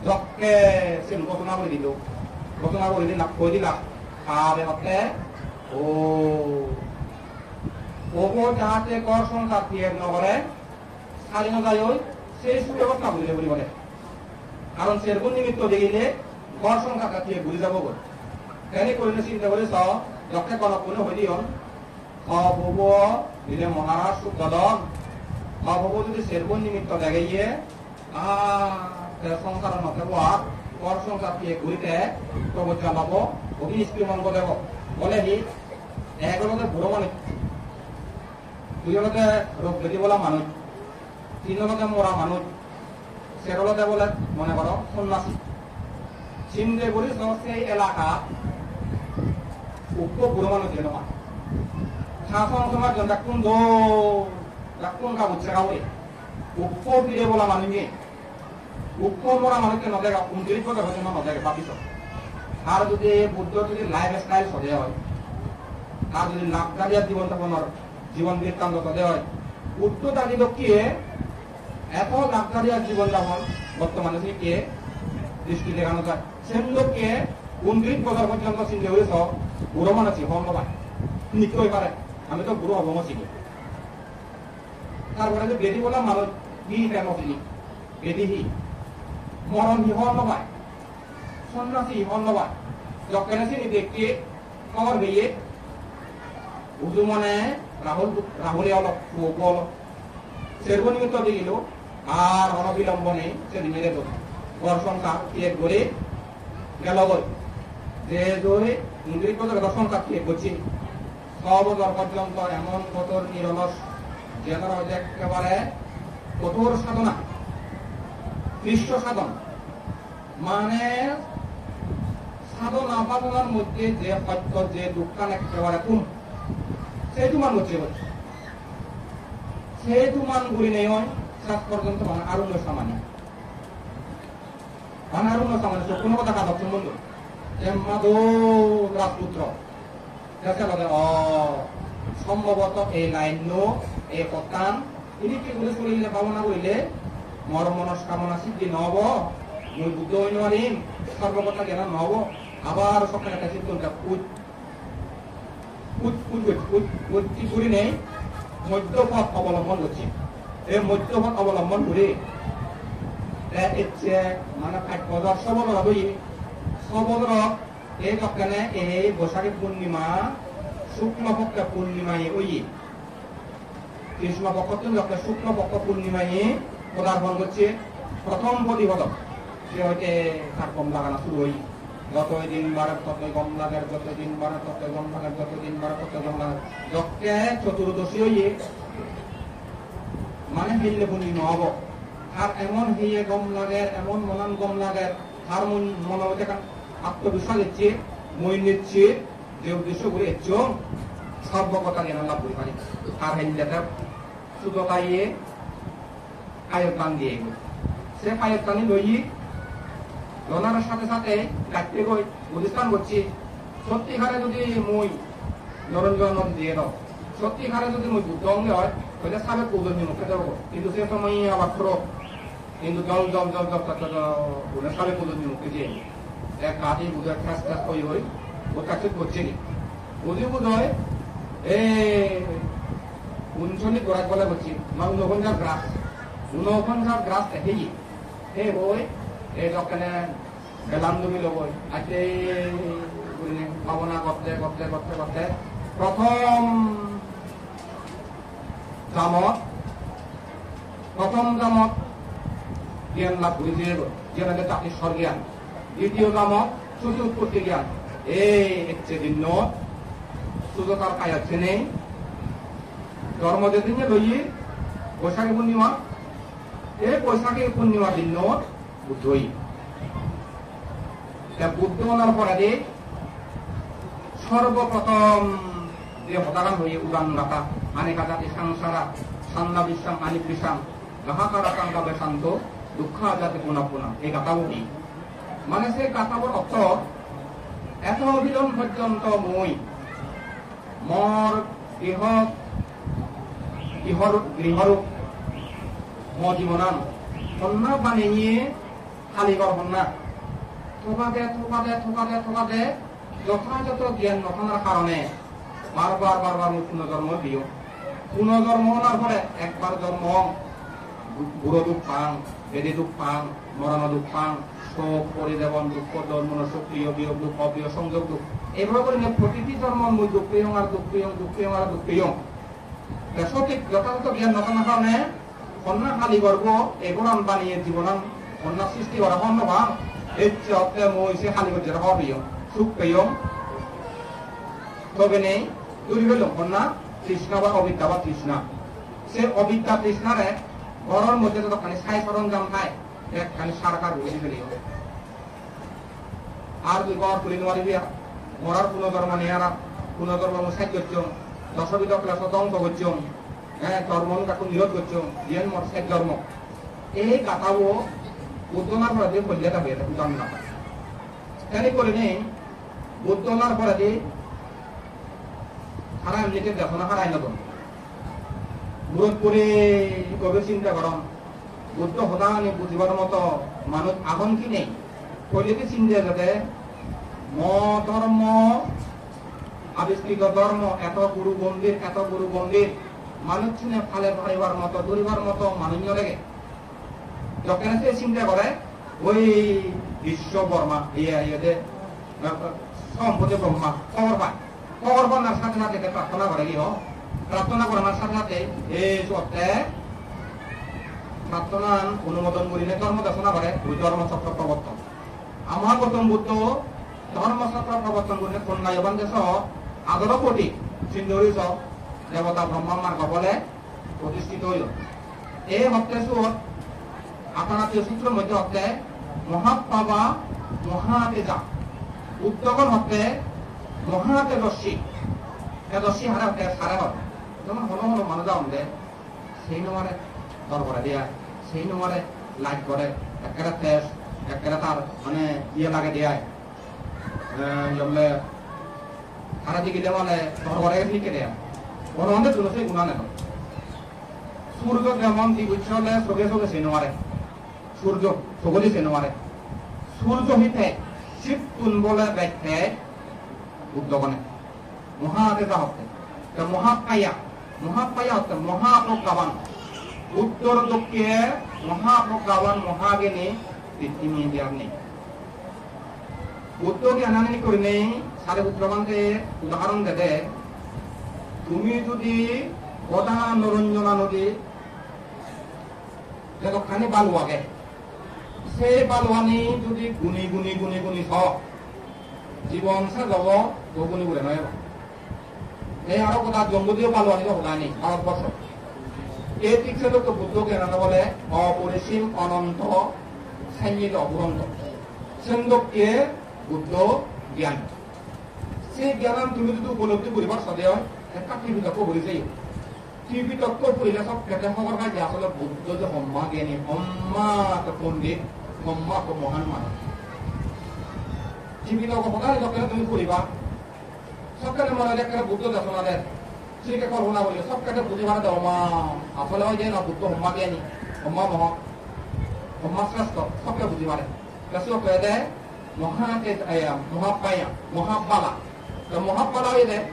যকে সে ঘটনা করে দিল ঘটনা করে দিন কই দিলাম খাবে হতে ও যাহাতে ঘর সংসার দিয়ে নগরে স্বাধীনতা হই সেই সুব্যবস্থা বুঝলে বলি বলে কারণ সেরকম নিমিত্ত দেখিলে ঘর সংসারটা দিয়ে ঘুরে যাবো বলে তেনে করিলে চিন্তা করে স যকে গণপুন হই দিও অবব দিলে মহারাজ সুদন অবব যদি সেরকম নিমিত্ত দেখাইয়ে সংসার নথেব আর ঘর সংসার দিয়ে ঘুরিতে প্রবচা পাবো অভি স্ত্রীমঙ্গ দেব বলে হি এগুলোতে বুড়ো মানুষ দুজনকে রোগ ব্যাধি বলা মানুষ তিনজনকে মরা মানুষ সেগুলোতে বলে মনে করো সন্ন্যাসী চিন্তে করি সেই এলাকা উপ বুড়ো মানুষ যেন শাসন সমাজ ডাকুন ডাকুন কাবুচ্ছে কাউরে উপ ফিরে বলা মানুষে উপ মরা মানুষকে নদেগা 29 বছর হচ্ছে নদেগে ভাবিস আর যদি বুদ্ধ যদি লাইফ স্টাইল সদে হয় আর যদি লাভদারিয়ার জীবন যাপনের জীবন বৃত্তান্ত সদে হয় উত্তর দাঁড়িয়ে কি এত লাভদারিয়ার জীবন যাপন বর্তমানে কে দৃষ্টি দেখানো যায় সেম লোককে 29 বছর পর্যন্ত চিন্তা করেছ বুড়ো মানুষ হন নয় নিশ্চয় পারে আমি তো বুড়ো হব শিখি তারপরে যে বেদি বলা মানুষ কি ফেমসলি বেদিহি মরণ হি হন নয় সন্ন্যাসী হন নয় যখন চিনি ব্যক্তি খবর গিয়ে উজু মানে রাহুলে অলপ বল সেরব নিমিত্ত দিল আর অনবিলম্বনে সেদিন মেরে দেব ঘর সংসার এক করে গেল গই যে দই 29 বছর ঘর সংসার এক করছি 6 বছর পর্যন্ত এমন কঠোর নিরলস যেন একেবারে কঠোর সাধনা কৃষ্ণ সাধন মানে সাধনা সাধনার মধ্যে যে সত্য যে দুঃখান একেবারে তুম সেই তুমান হচ্ছে সেই তুমান গুলি নেই হয় শেষ পর্যন্ত মানে আরুণ্য সামান্য মানে আরুণ্য সামান্য কোনো কথা কাজ সম্বন্ধ রাজপুত্র সম্ভবত এই লাইন এই কথান ইনি কি বলে চলিলে ভাবনা করিলে মর মনস্কামনা সিদ্ধি নহব মই বুদ্ধ হই নোৱাৰিম সর্বকথা জ্ঞান নহব আবার সকালে একটা চিন্তা উৎপত্তি করে নেই মধ্যপথ অবলম্বন করছি এই মধ্যপথ অবলম্বন করে মানে সবদর এই দোকানে এই বৈশাখী পূর্ণিমা শুক্লপক্ষ পূর্ণিমায় ওই কৃষ্ণপক্ষ শুক্লপক্ষ পূর্ণিমায় পদার্পণ করছে প্রথম প্রতিপদক সে হইতে তার কম লাগানো শুরু হই যতই দিন বাড়ে ততই গম লাগে যতই দিন বাড়ে ততই গম লাগে যতই দিন বাড়ে ততই গম লাগে যকে চতুর্দশী হইয়ে মানে হিললে পূর্ণিমা হব আর এমন হিয়ে গম লাগে এমন মনান গম লাগে আর মনে হতে আত্মবিশ্বাস দিচ্ছে মই নিচ্ছে যে উদ্দেশ্য করে এসছো সর্বকথা জ্ঞান লাভ করে পারি আর হিললেটা শুধু খাইয়ে আয়তান দিয়ে সে আয়তানি লই লনার সাথে সাথে গাইতে গই প্রতিষ্ঠান করছি সত্যিকারে যদি মই নরেন্দ্র দিয়ে দাও সত্যিকারে যদি মই বুদ্ধ অঙ্গে হয় তাহলে সাবে কৌজন মুখে দেবো কিন্তু সে সময় আবার খরো কিন্তু জল জল জল জল বলে সাবে কৌজন মুখে দিয়ে এক কাঠি বুঝে ঠাস ঠাস হই ও কাছে করছে নি বুঝি বুঝ হয় উনচল্লি গোড়াক বলে করছি মা উনঘন্টার গ্রাস দেখেই হে বই এই দোকানে বেলাম তুমি লবই আজকে ভাবনা করতে করতে করতে করতে প্রথম জামত জ্ঞান লাভ করেছে যেটাকে চাকরি স্বর্জ্ঞান দ্বিতীয় জামত চতুর্থ জ্ঞান এই একটি দিন সুযোগার পাই আছে নেই জন্ম যেদিনে লই বৈশাখী পূর্ণিমা এই বৈশাখী পূর্ণিমা দিন বুদ্ধই বুদ্ধ হওয়ার পরে সর্বপ্রথম যে হতারাম হয়ে উড়ান গাতা আনেকা জাতি সংসারা সান্না বিশ্রাম আনিক বিশ্রাম গাহাকারা কাঙ্গা বেশান্ত দুঃখ জাতি পুনা পুনা এই গাতাবটি মানে সেই গাতাবর অর্থ এত অবিলম্ব পর্যন্ত মই মর গৃহরূপ ম জীবনান কন্যা বানিয়ে খালি কর কন্যা থোকা দে যথাযথ জ্ঞান নথনার কারণে বারবার পুনর্জন্ম দিও পুনর্জন্ম হওয়ার পরে একবার জন্ম বুড়ো দুঃখ পাং বেদে দুঃখ পাং মরণ দুঃখ পাং শোক পরিদেবন দুঃখ জন্ম সক্রিয় বিয়োগ দুঃখ অপ্রিয় সংযোগ দুঃখ এইভাবে করে প্রতিটি জন্ম মই দুঃখীয় সঠিক যথাযথ জ্ঞান নথনার কারণে কন্যা খালি গর্ব এগুলান বানিয়ে জীবনান কন্যা সৃষ্টি করা সম্ভব এই মই সে খালি করছে হবিও সুখ পেয়ম তবে নেই দূরি হইল কন্যা তৃষ্ণা বা অবিদ্যা বা তৃষ্ণা সে অবিদ্যা তৃষ্ণারে ঘরের মধ্যে যতখানি ছাই সরঞ্জাম খায় একখানি সারকার বসে ফেলিও আর দুই ঘর তুলি নোৱাৰিবি মরার পুনর্জন্ম নিয়ারা পুনর্জন্ম সাহায্য করছম দশবিধ ক্লাস ধ্বংস করছম হ্যাঁ ধর্ম তাকে নিরোধ করছম জিয়ান মর সাহায্য ধর্ম এই গাথাও বুদ্ধনার পরে দিয়ে বললে থাকবে এটা উদাহরণ না তাই করে নেই বুদ্ধনার পরে দিয়ে সারা এমনিতে দেখো না হারাই নতুন মুরত করে কবে চিন্তা করম বুদ্ধ হতানি বুঝিবার মতো মানুষ আহন কি নেই কইলে চিন্তা যাতে ধর্ম আবিষ্কৃত ধর্ম এত গুরু গম্ভীর মানুষ চিনে ফালে ভাইবার মতো ধরিবার মতো মানুষ লাগে যখন সে চিন্তা করে ওই বিশ্ববর্মা ইয়ে সম্পদে ব্রহ্মা খবর পাওয়ার সাথে সাথে প্রার্থনা করে কি প্রার্থনা করার সাথে সাথে এই সত্যে প্রার্থনা অনুমোদন করিলে ধর্মদেশনা করে ওই ধর্মচক্র প্রবর্তন আমার গৌতম বুদ্ধ ধর্মচক্র প্রবর্তন করলে কন্যায়বান দেশ 11 কোটি সিন্ধুরি দেবতা ব্রহ্মার কবলে প্রতিষ্ঠিত হইল এই হত্যে সুর আপনার সূত্রের মধ্যে হত্যে মহাপাবা মহাতেজা উদ্যোগন হত্যে মহাতেজস্বী তেজস্বী হারে হত্যে সারে হয় যেমন হলো মানুষ যাওয়া সেই নম্বরে দরকার দিয়া সেই নম্বরে লাইক করে একেবারে তেজ একেবারে তার মানে ইয়ে লাগে দেয় বলে সারা দিকে দেওয়ালে দরকারে লিখে দেয় বনবন্ধের জন্য সেই গুণা নেন সূর্য যেমন দিগুচ্ছ হলে চোখে সেই নম্বরে সূর্য চকলি সেই নম্বরে সূর্য হিতে শিব তুন বলে ব্যাখ্যে উদ্যোগনে মহাতেজা হতে মহাপায়া হতে মহাপ্রজ্ঞাবান উত্তর দক্ষে মহাপ্রজ্ঞাবান মহাজ্ঞানী পৃথিবী দেওয়ার নেই বুদ্ধ জ্ঞানানি করে নেই সাড়ে পুত্রবানকে উদাহরণ দেবে তুমি যদি গদা নরঞ্জনা নদী যতখানি বালুয়াকে সেই বালুয়ানি যদি গুনি জীবন সে যাব গুনি বলে নয় এই আরো কথা জম্বুদীয় বালুয়ানি তো হলানি ভারতবর্ষ এই ঠিক সে তো বুদ্ধ জ্ঞান বলে অপরিসীম অনন্ত সাইনিত অপুরন্ত সেন্দকে বুদ্ধ জ্ঞান সেই জ্ঞান তুমি যদি উপলব্ধি করিবার সদেহ একটা ত্রিপিটক বলি যাই ত্রিপিটক পড়লে সব ক্ষেত্রে খবর পাই যে আসলে বুদ্ধ যে সম্মা জ্ঞানী সম্মা পণ্ডিত সম্মা মহান মানুষ ত্রিপিটক সদায় যখন তুমি পড়িবা সবকাটে মনে হয় একটা বুদ্ধ দর্শনাদের শ্রীকে কল্পনা বলি সবকাটে বুঝি মানে মা আসলে হয় যে না বুদ্ধ হম্মা জ্ঞানী হম্মা হম্মা শ্রেষ্ঠ সবকে বুঝি মানে কেসিও কয়ে দেয় মহাবালা তো মহাবালা হয়ে দেয়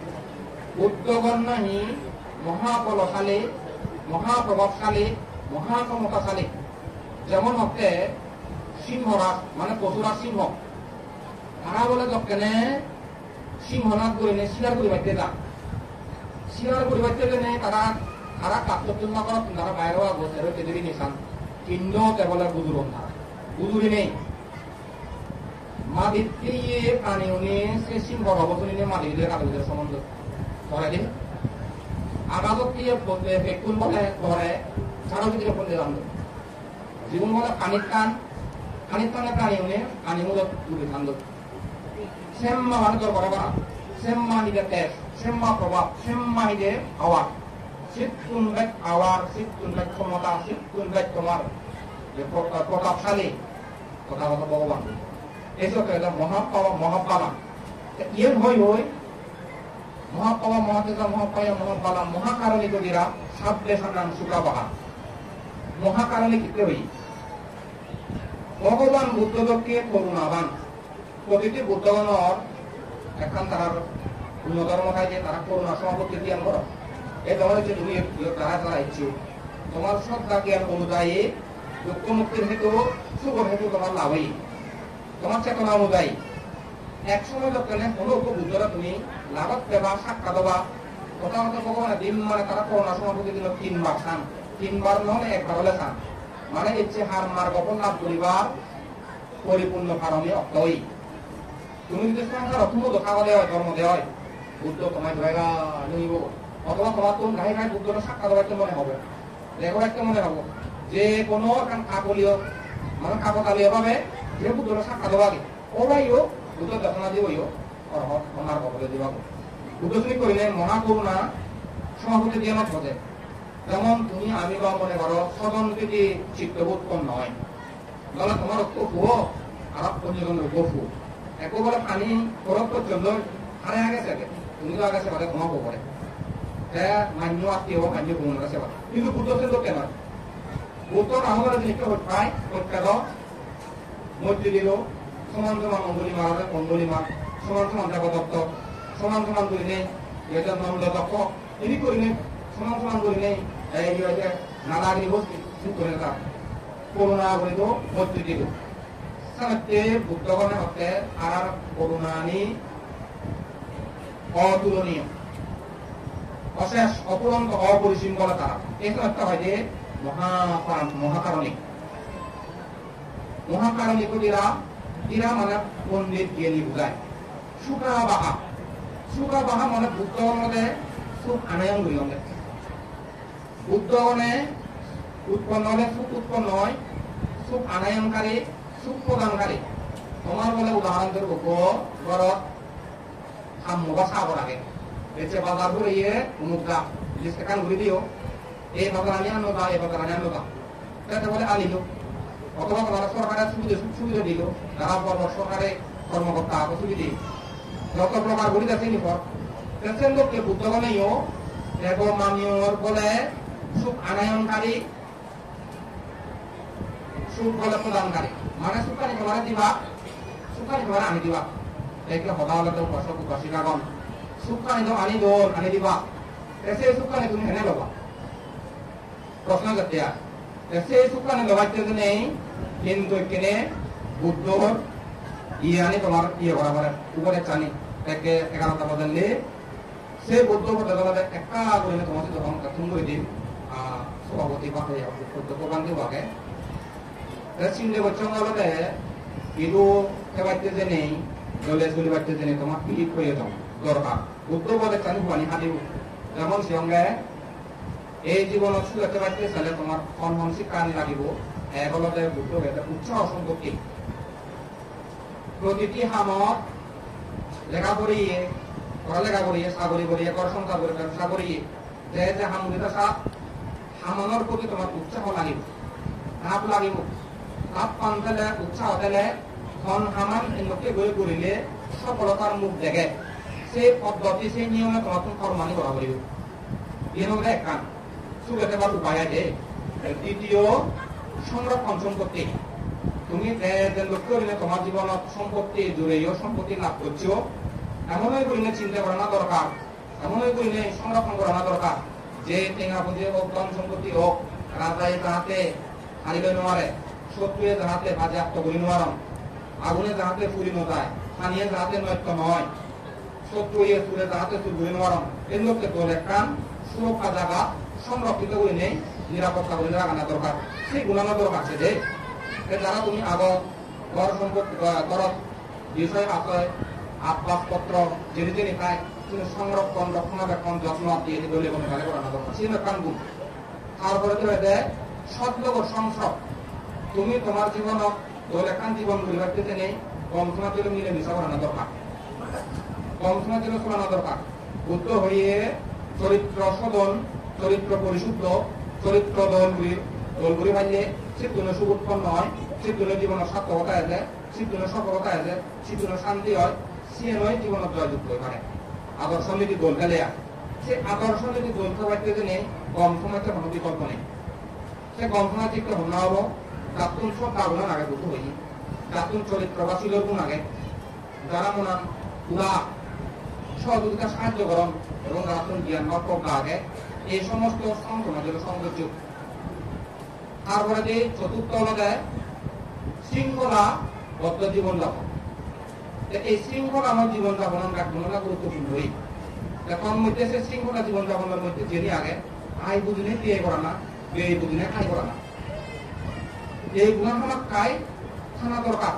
বুদ্ধগণ নাহি মহাবলশালী মহাপ্রভাবশালী মহাক্ষমতাশালী যেমন হচ্ছে সিংহরাজ মানে পশুরাজ সিংহ তারা বলে যখনে সিংহনাথ করে নে শিকার করে বাইতে যা শিকার করে বাইতে গেলে তারা কার্যতুলনা করা তারা বাইরে বসে তেদেরই নিশান কিন্তু কেবল বুজুরন তারা বুজুরি নেই মা দিতে প্রাণী উনি সে সিংহর অবসর নিয়ে মালিকদের কাগজের সম্বন্ধ করে দিন আদালত দিয়ে বেকুল বলে ধরে ছাড়াও যদি বলতে জানতো জীবন বলে পানির টানে প্রাণী উনি পানি মূলত দূরে জানতো সেম্মা মানে তোর বরাবর সেম্মা হিদে তেজ সেম্মা প্রভাব সেম্মা হিদে আওয়ার সিদ্ধুন বেগ আওয়ার সিদ্ধুন বেগ ক্ষমতা সিদ্ধুন বেগ তোমার যে প্রতাপশালী কথা কথা ভগবান এইসব মহাপালা ইয়ে হই মহাপাওয়া মহাতেজা মহাপায়া মহাপালা মহাকারণী গদিরা সাবলে সান্নান সুকাবাহা মহাকারণী কিতে হই ভগবান বুদ্ধদেবকে করুণাবান প্রতিটি বুদ্ধগণর এখন তার অন্যধর্ম থাকে তারা করুণা সমাপত্তি জ্ঞান করো এই তোমার হচ্ছে তুমি তারা ইচ্ছে তোমার শ্রদ্ধা জ্ঞান অনুযায়ী দুঃখ মুক্তির হেতু সুখর হেতু তোমার লাভই তোমার চেতনা অনুযায়ী এক সময় লোকের কোনো বুদ্ধরা তুমি লাভত দেবা সাক্ষা দেবা কথা কথা ভগবান দিন মানে তারা করোনা সমাপত্তি দিল তিনবার নহলে একবার হলে চান মানে ইচ্ছে হার মার গোপন লাভ করিবার পরিপূর্ণ কারণে অক্তই তুমি যদি সংসার অথম দেখা হলে হয় ধর্ম দেওয়া হয় বুদ্ধ তোমায় ধরেগা নিব অথবা তোমার তুমি ঘাই ঘাই বুদ্ধটা সাক্ষা দেওয়ার মনে হবে দেখো একটা মনে হবো যে কোনো এখন কাকলীয় মানে কাকতালীয় ভাবে যে বুদ্ধটা সাক্ষা দেওয়া আগে ওরাইও বুদ্ধ দর্শনা দিবইও আমার কবলে দিবা বুদ্ধ তুমি করিলে মহাকরুণা সমাপতি দিয়ে মত হতে যেমন তুমি আমি বা মনে করো স্বজন যদি চিত্তবোধ কম নয় তাহলে তোমার কফু আর পঞ্চজনের কফু একবারে পানি করক পর্যন্ত হারে আগে থাকে তুমি তো আগে সেবারে ঘুমাবো পরে মান্য আত্মীয় মান্য ঘুমানোর সেবা কিন্তু বুদ্ধ সে লোক কেন বুদ্ধ আমাদের জিনিসটা পায় প্রত্যাগ মৈত্রী দিল সমান সমান অঙ্গুলি মারা অঙ্গুলি মার সমান সমান দেবদত্ত সমান সমান করি নেই এটা নন্দ দক্ষ ইনি করি নেই সমান সমান করি নেই এই নানাগিরি বস্তি করে তার করুণা বলিত মৈত্রী দিল সাথে বুদ্ধগণে হতে আর করুণানি অতুলনীয় অশেষ অপুরন্ত অপরিসীম বলে তারা এই একটা হয় যে মহাকারণিক এরা মানে পণ্ডিত জ্ঞানী বুঝায় সুকাবাহা মানে বুদ্ধগণে সুখ আনায়ন হইলে বুদ্ধগণে উৎপন্ন হলে সুখ উৎপন্ন হয় সুখ আনায়নকারী সুখ প্রদানকারী তোমার বলে উদাহরণ ধরব ঘরত খাম্য বা চাব লাগে বেচে বাজার করে ইয়ে মুদ্রা কান ঘুরে দিও এই বাজার আনি আনো বা এই বাজার আনি আনো বা তাতে বলে আনিল অথবা তোমার সরকারের সুবিধা দিল যারা বড় সরকারের কর্মকর্তা সুবিধা যত প্রকার ঘুরে যাচ্ছে নিপর তেসের লোককে বুদ্ধগণেও দেব মামিয়র বলে সুখ আনায়নকারী সুখ বলে প্রদানকারী মানে সুখানি তোমার দিবা সুখানি তোমার আনি দিবা দেখলে সদা হলে তো উপাসক উপাসিকাগণ সুখানি তো আনি দোল আনি দিবা এসে সুখানি তুমি হেনে লবা প্রশ্ন করতে এসে সুখানি লবাইতে নেই কিন্তু এখানে বুদ্ধর ইয়ে আনি তোমার ইয়ে করা করে উপরে চানি একে 11টা বদললে সে বুদ্ধ বদলাতে একটা করে তোমার যখন তুমি করে দিন সভাপতি পাঠে প্রধান দিব আগে চিন্তা করছে বলতে ইদু খেবাইতে যে নেই দলে চলি বাড়তে যে নেই তোমার পিলিট হয়ে যাও দরকার বুদ্ধ বলে চানি পানি হাতিব যেমন সঙ্গে এই জীবনত সুখে বাড়তে চাইলে তোমার কর্মন শিক্ষা লাগিব এগুলোতে বুদ্ধ উৎসাহ সম্পত্তি প্রতিটি হামত লেখা পড়িয়ে পড়ালেখা করিয়ে চাকরি করিয়ে কর সংসার করে ব্যবসা করিয়ে যে যে হামুলিতা সাপ হামানোর প্রতি তোমার উৎসাহ লাগিব লাভ লাগিব লাভ পান দিলে উৎসাহ দিলে ধন হামান লোকে গৈ কৰিলে সফলতার মুখ দেখে সেই পদ্ধতি সেই নিয়মে তোমার তুমি কর্মানি করা বলিব এই মধ্যে একখান সুগেতে বা উপায় আছে দ্বিতীয় সংরক্ষণ সম্পত্তি তুমি লক্ষ্য করিলে তোমার জীবনত সম্পত্তি জুড়েও সম্পত্তি লাভ করছো এমনই করিলে চিন্তা করা না দরকার এমনই করিলে সংরক্ষণ করা না দরকার যে টেঙ্গাপুঁজি হোক ধন সম্পত্তি হোক রাজায় যাহাতে হারিবে নোয়ারে শত্রুয়ে যাহাতে বাজেয়াপ্ত করি নোয়ারম আগুনে যাহাতে ফুরি নোতায় স্থানীয় যাহাতে নৈত্য নয় শত্রুয়ে সুরে যাহাতে চুরি নোয়ারম এর লোককে তোর একখান সুরক্ষা জায়গা সংরক্ষিত করে নেই নিরাপত্তা করে রাখানো দরকার সেই গুণানো দরকার আছে যে যারা তুমি আগত ঘর সম্পত্তি ঘর বিষয় আশয় আসবাবপত্র জেনে জেনে খায় তুমি সংরক্ষণ রক্ষণাবেক্ষণ যত্ন দিয়ে দলীয় কোনো কালে করানো দরকার সেই একখান গুণ তারপরে তো এতে সৎলোক সংসব তুমি তোমার জীবন দল একখান জীবন পরিবার দিতে নেই কম সময় জন্য মিলে মিশা করানো দরকার কম সময় জন্য চলানো দরকার বুদ্ধ হইয়ে চরিত্র সদন চরিত্র পরিশুদ্ধ চরিত্র দলগুলি ভাইলে সিদ্ধুনের সুখ উৎপন্ন হয় সিদ্ধুনের জীবনের সার্থকতা আছে সিদ্ধুনের সফলতা আছে সিদ্ধুনের শান্তি হয় সে নয় জীবনের জয়যুক্ত হয়ে পারে আদর্শ নীতি দল ফেলে সে আদর্শ নীতি দল ফেলাইতে নেই কম সময় কোনো বিকল্প নেই সে কম সময় ঠিক হন না হবো তাতুন সব দাগুণ আগে বুদ্ধ হই তাতুন চরিত্র বা শিলর গুণ আগে যারা মনান উড়া সহযোগিতা সাহায্য করন এবং তাতুন জ্ঞান বা প্রজ্ঞা আগে এই সমস্ত সমাজের সৌন্দর্য তারপরে যে চতুর্থ হলো দেয় শৃঙ্খলা বদ্ধ জীবনযাপন এই শৃঙ্খলা আমার জীবনযাপন আমরা গুরুত্বপূর্ণই এখন মধ্যে সে শৃঙ্খলা জীবনযাপনের মধ্যে জেনে আগে আয় বুঝিনে বিয়ে করা না বিয়ে বুঝিনে খাই করা না এই গুণাগুলো খাই খানা দরকার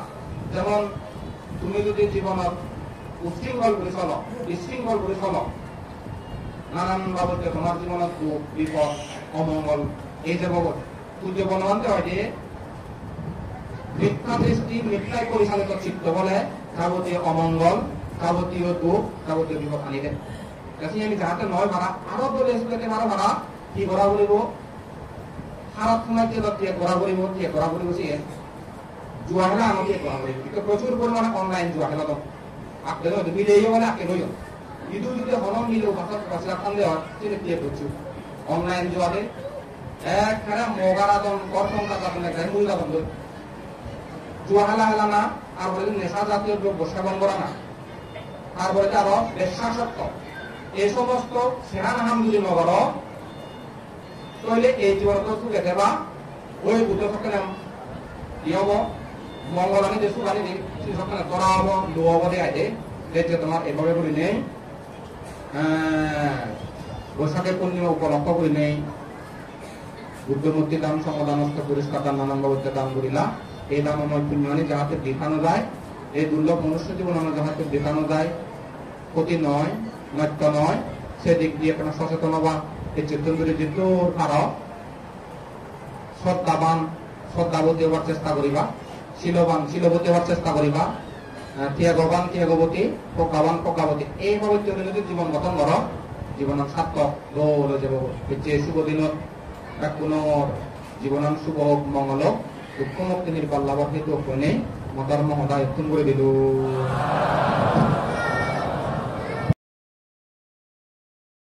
যেমন তুমি যদি জীবনত উশৃঙ্খল করে চলো বিশৃঙ্খল করে চলো নানান বাবদে তোমার জীবনত দুঃখ বিপদ অমঙ্গল এই যে বাবদ সূর্য বনমানতে হয় যে মিথ্যা দৃষ্টি মিথ্যায় পরিচালিত চিত্ত বলে যাবতীয় অমঙ্গল যাবতীয় দুঃখ যাবতীয় বিপদ আনিবে আমি যাহাতে নয় মারা আরো বলে মারা মারা কি করা বলিব খারাপ সময় দিয়ে করা বলিব দিয়ে করা বলিব সে জুয়া খেলা আমাকে করা বলিব কিন্তু প্রচুর পরিমাণে অনলাইন জুয়া খেলা তো আপনি মিলেই বলে আকে নই ইদু যদি হনম মিলেও বাসা খান্দে হয় সেটা দিয়ে করছো অনলাইন জুয়াতে একখানে মগারাদন কর সংখ্যা যাবেন একখানে মূল্যাদন জুয়া খেলা খেলা না আর বলে নেশা জাতীয় দ্রব্য সেবন করা না তারপরে আরো বেশ্যাসক্ত এই সমস্ত সেরা নাম যদি নগর তাহলে এই জীবনত সুখে দেবা ওই বুদ্ধ সকালে কি হব মঙ্গল আনি যে সুখ আনি সেই সকালে ধরা হব লো হব দেয় দেখছে তোমার এভাবে করি নেই বৈশাখের পূর্ণিমা উপলক্ষ করি নেই বুদ্ধমূর্তি দান সমদানস্থ পুরস্কার দান নানান বাবদে দান করিলা এই দান আমার পুণ্যানি যাহাতে দেখানো যায় এই দুর্লভ মনুষ্য জীবন আমার যাহাতে দেখানো যায় ক্ষতি নয় নৈত্য নয় সেদিক দিয়ে কোনো সচেতন হবা এই চিত্তন্দরী যেহেতু কারো শ্রদ্ধাবান শ্রদ্ধাবতী হওয়ার চেষ্টা করিবা শিলবান শিলবতী হওয়ার চেষ্টা করিবা ত্যাগবান ত্যাগবতী প্রজ্ঞাবান প্রজ্ঞাবতী এইভাবে যদি জীবন গঠন করো জীবনের সার্থক দৌড় যাব যে শুভ দিনত কোনো জীবনান শুভ হোক মঙ্গল হোক দুঃখ মুক্তি নির্বাল লাভর হেতু নেই মতার মহোদয় করে দিল।